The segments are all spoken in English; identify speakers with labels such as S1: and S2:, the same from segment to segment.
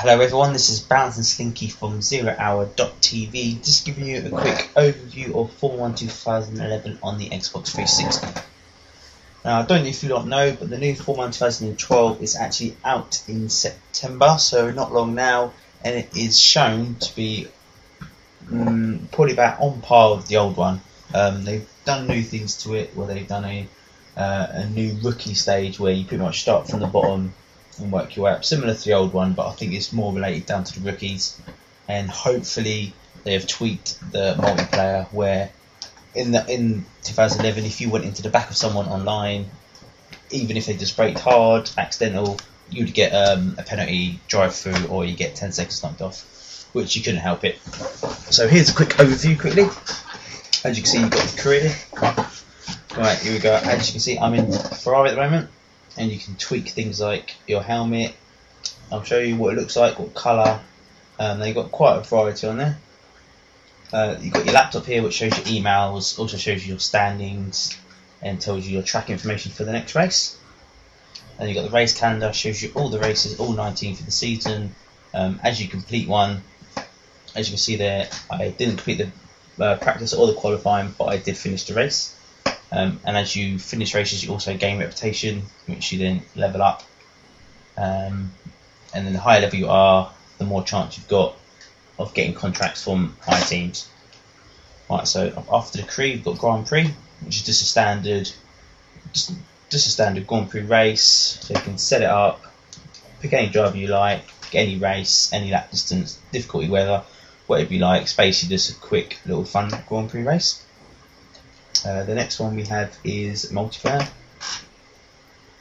S1: Hello everyone, this is Bouncing Slinky from ZeroHour.tv, just giving you a quick overview of Formula 1 2011 on the Xbox 360. Now I don't know if you lot know, but the new Formula 1 2012 is actually out in September, so not long now, and it is shown to be probably about on par with the old one. They've done new things to it, where they've done a new rookie stage where you pretty much start from the bottom and work your way up, similar to the old one, but I think it's more related down to the rookies. And hopefully they have tweaked the multiplayer where in 2011, if you went into the back of someone online, even if they just braked hard, accidental, you'd get a penalty drive through, or you get 10 seconds knocked off, which you couldn't help it. So here's a quick overview quickly. As you can see, you've got the career. Right, here we go. As you can see, I'm in Ferrari at the moment, and you can tweak things like your helmet. I'll show you what it looks like, what colour. They've got quite a variety on there. You've got your laptop here, which shows your emails, also shows you your standings, and tells you your track information for the next race. And you've got the race calendar, shows you all the races, all 19 for the season. As you complete one, as you can see there, I didn't complete the practice or the qualifying, but I did finish the race. And as you finish races, you also gain reputation, which you then level up. And then the higher level you are, the more chance you've got of getting contracts from higher teams. Right, so after the career, you've got Grand Prix, which is just a standard Grand Prix race. So you can set it up, pick any driver you like, pick any race, any lap distance, difficulty, weather, whatever you like. It's basically just a quick little fun Grand Prix race. The next one we have is multiplayer.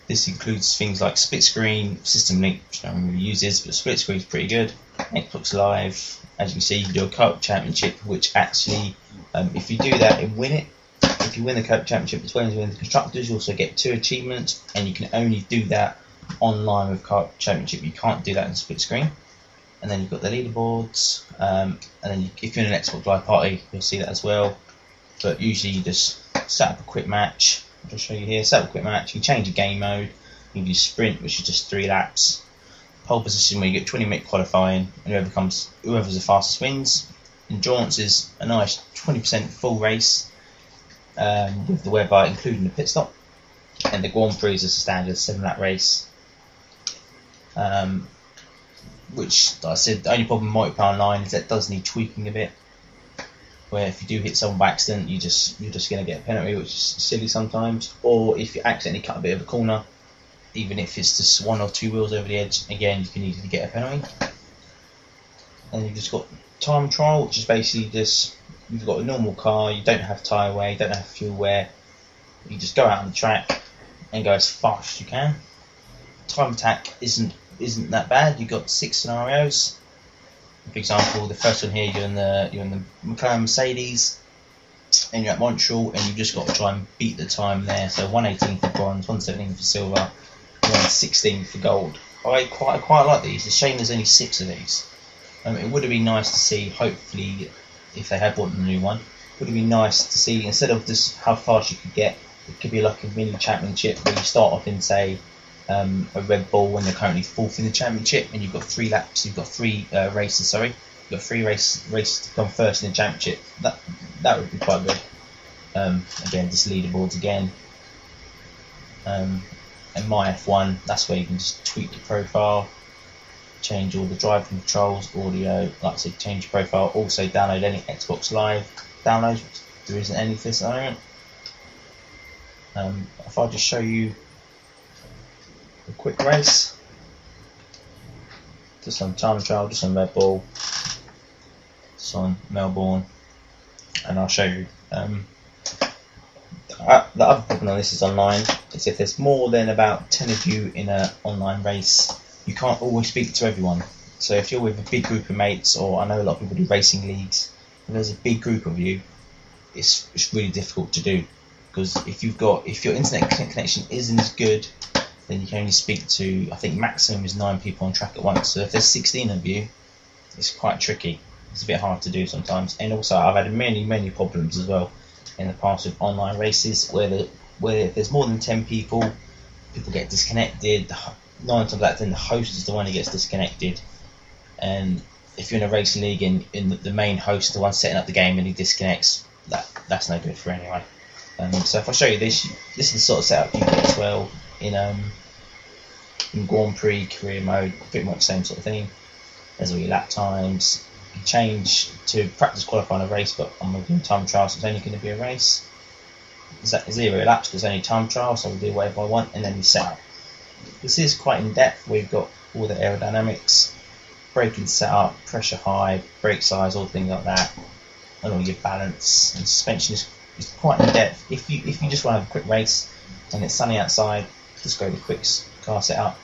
S1: This includes things like split screen, system link, which no one really uses, but split screen is pretty good. Xbox Live, as you can see, you can do a co-op championship, which actually, if you do that and win it, if you win the co-op championship as well as win the constructors, you also get 2 achievements, and you can only do that online with co-op championship. You can't do that in split screen. And then you've got the leaderboards, and then if you're in an Xbox Live party, you'll see that as well. But usually you just set up a quick match. I'll just show you here. Set up a quick match. You can change your game mode. You can do sprint, which is just 3 laps. Pole position, where you get 20-minute qualifying, and whoever's the fastest wins. Endurance is a nice 20% full race with the weather, including the pit stop. And the Grand Prix is a standard 7-lap race. Which, like I said, the only problem with multiplayer online is that it does need tweaking a bit. Where if you do hit someone by accident, you're just going to get a penalty, which is silly sometimes. Or if you accidentally cut a bit of a corner, even if it's just 1 or 2 wheels over the edge, again, you can easily get a penalty. And you've just got time trial, which is basically just, you've got a normal car, you don't have tyre wear, you don't have fuel wear. You just go out on the track and go as fast as you can. Time attack isn't that bad. You've got 6 scenarios. For example, the first one here, you're in the McLaren Mercedes, and you're at Montreal, and you've just got to try and beat the time there. So 118 for bronze, 117 for silver, 116 for gold. I quite like these. It's a shame there's only 6 of these. It would have been nice to see, hopefully, if they had bought the new one, it would have been nice to see, instead of just how fast you could get, it could be like a mini championship where you start off in, say, a RedBull when you're currently 4th in the championship, and you've got 3 laps, you've got 3 races, sorry, you've got 3 races to come first in the championship. That would be quite good. Again, just leaderboards again. And My F1, that's where you can just tweak your profile, change all the driving controls, audio, like I said, change your profile. Also download any Xbox Live downloads, which there isn't any for this at the moment. If I just show you a quick race, just on time trial, just on RedBull, just on Melbourne, and I'll show you. The other problem on this is online, is if there's more than about 10 of you in an online race, you can't always speak to everyone. So if you're with a big group of mates, or I know a lot of people do racing leagues, if there's a big group of you, it's really difficult to do, because if your internet connection isn't as good, then you can only speak to, I think maximum is 9 people on track at once. So if there's 16 of you, it's quite tricky. It's a bit hard to do sometimes. And also, I've had many problems as well in the past with online races where if there's more than 10 people get disconnected. 9 times out of 10, the host is the one who gets disconnected, And if you're in a racing league and in the main host, the one setting up the game, and he disconnects, that's no good for anyway. So if I show you this is the sort of setup you get as well in Grand Prix career mode, pretty much the same sort of thing. There's all your lap times. You change to practice, qualify, and a race, but I'm doing time trial, so it's only going to be a race. Exactly 0 laps because it's only time trial, so we'll do whatever I want, and then the setup. This is quite in depth. We've got all the aerodynamics, braking setup, pressure high, brake size, all things like that, and all your balance and suspension is quite in depth. If you just want to have a quick race and it's sunny outside, just go to quick car setup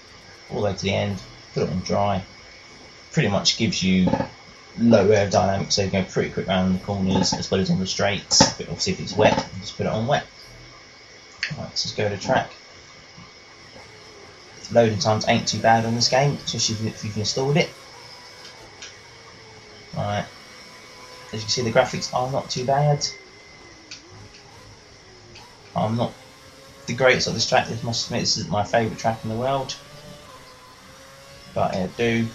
S1: all the way to the end, put it on dry. Pretty much gives you low aerodynamics, so you go pretty quick around the corners as well as on the straights. But obviously if it's wet, you just put it on wet. Right, let's just go to track. Loading times ain't too bad on this game, especially if you've installed it. Right, as you can see, the graphics are not too bad. I'm not the greatest at this track. This must admit, this is my favourite track in the world. But I do.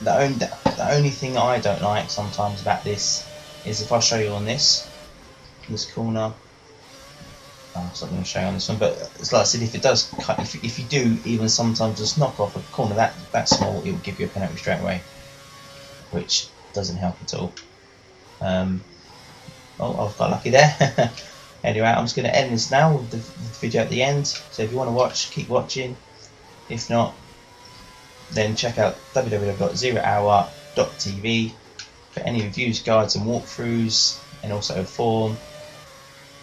S1: The only thing I don't like sometimes about this is if I show you on this corner. I'm not going to show you on this one, but it's like I said, if it does cut, if you do even sometimes just knock off a corner that small, it will give you a penalty straight away, which doesn't help at all. Oh, I've got lucky there. Anyway, I'm just going to end this now with the video at the end. So if you want to watch, keep watching. If not, then check out www.zerohour.tv for any reviews, guides and walkthroughs, and also a forum.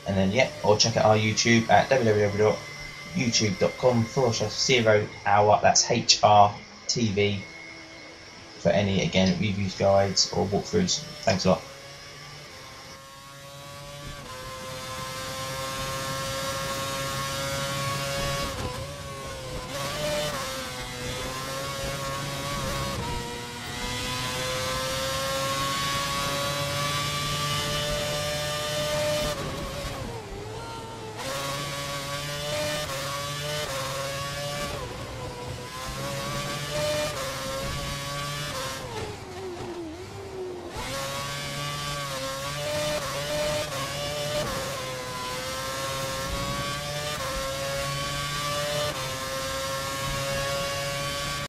S1: And then or check out our YouTube at www.youtube.com/0hour, that's HRTV, for any, again, reviews, guides or walkthroughs. Thanks a lot.